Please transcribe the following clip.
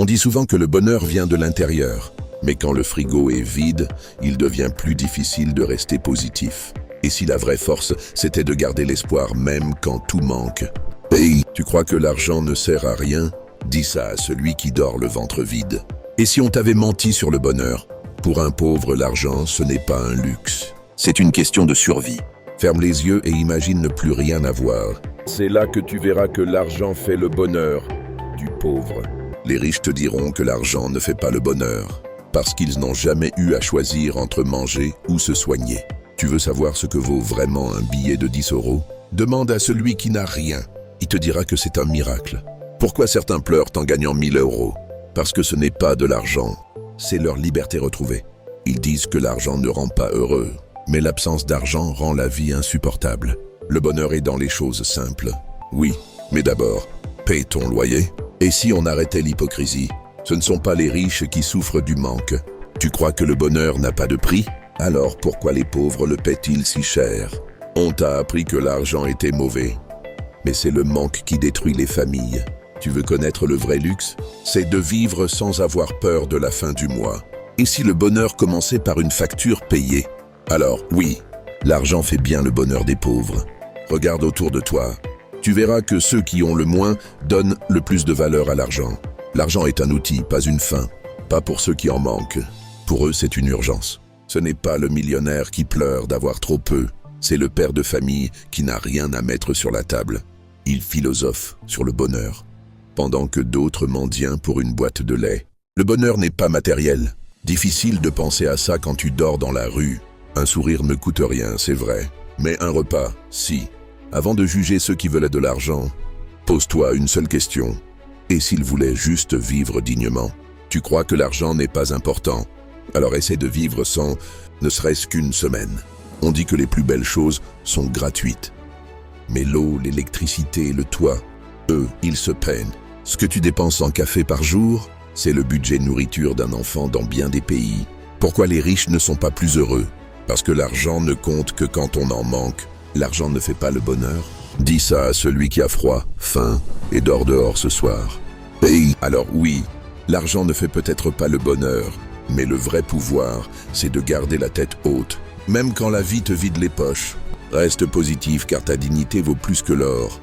On dit souvent que le bonheur vient de l'intérieur, mais quand le frigo est vide, il devient plus difficile de rester positif. Et si la vraie force, c'était de garder l'espoir même quand tout manque? Hey, tu crois que l'argent ne sert à rien? Dis ça à celui qui dort le ventre vide. Et si on t'avait menti sur le bonheur? Pour un pauvre, l'argent, ce n'est pas un luxe. C'est une question de survie. Ferme les yeux et imagine ne plus rien avoir. C'est là que tu verras que l'argent fait le bonheur du pauvre. Les riches te diront que l'argent ne fait pas le bonheur, parce qu'ils n'ont jamais eu à choisir entre manger ou se soigner. Tu veux savoir ce que vaut vraiment un billet de 10 €? Demande à celui qui n'a rien. Il te dira que c'est un miracle. Pourquoi certains pleurent en gagnant 1000 €? Parce que ce n'est pas de l'argent, c'est leur liberté retrouvée. Ils disent que l'argent ne rend pas heureux, mais l'absence d'argent rend la vie insupportable. Le bonheur est dans les choses simples. Oui, mais d'abord, paye ton loyer. Et si on arrêtait l'hypocrisie? Ce ne sont pas les riches qui souffrent du manque. Tu crois que le bonheur n'a pas de prix? Alors pourquoi les pauvres le paient-ils si cher? On t'a appris que l'argent était mauvais. Mais c'est le manque qui détruit les familles. Tu veux connaître le vrai luxe? C'est de vivre sans avoir peur de la fin du mois. Et si le bonheur commençait par une facture payée? Alors oui, l'argent fait bien le bonheur des pauvres. Regarde autour de toi. Tu verras que ceux qui ont le moins donnent le plus de valeur à l'argent. L'argent est un outil, pas une fin. Pas pour ceux qui en manquent. Pour eux, c'est une urgence. Ce n'est pas le millionnaire qui pleure d'avoir trop peu. C'est le père de famille qui n'a rien à mettre sur la table. Il philosophe sur le bonheur, pendant que d'autres mendient pour une boîte de lait. Le bonheur n'est pas matériel. Difficile de penser à ça quand tu dors dans la rue. Un sourire ne coûte rien, c'est vrai. Mais un repas, si. Avant de juger ceux qui veulent de l'argent, pose-toi une seule question. Et s'ils voulaient juste vivre dignement? Tu crois que l'argent n'est pas important? Alors essaie de vivre sans ne serait-ce qu'une semaine. On dit que les plus belles choses sont gratuites. Mais l'eau, l'électricité, le toit, eux, ils se peinent. Ce que tu dépenses en café par jour, c'est le budget nourriture d'un enfant dans bien des pays. Pourquoi les riches ne sont pas plus heureux? Parce que l'argent ne compte que quand on en manque. L'argent ne fait pas le bonheur. Dis ça à celui qui a froid, faim et dort dehors ce soir. Hey, alors oui, l'argent ne fait peut-être pas le bonheur, mais le vrai pouvoir, c'est de garder la tête haute, même quand la vie te vide les poches. Reste positif car ta dignité vaut plus que l'or.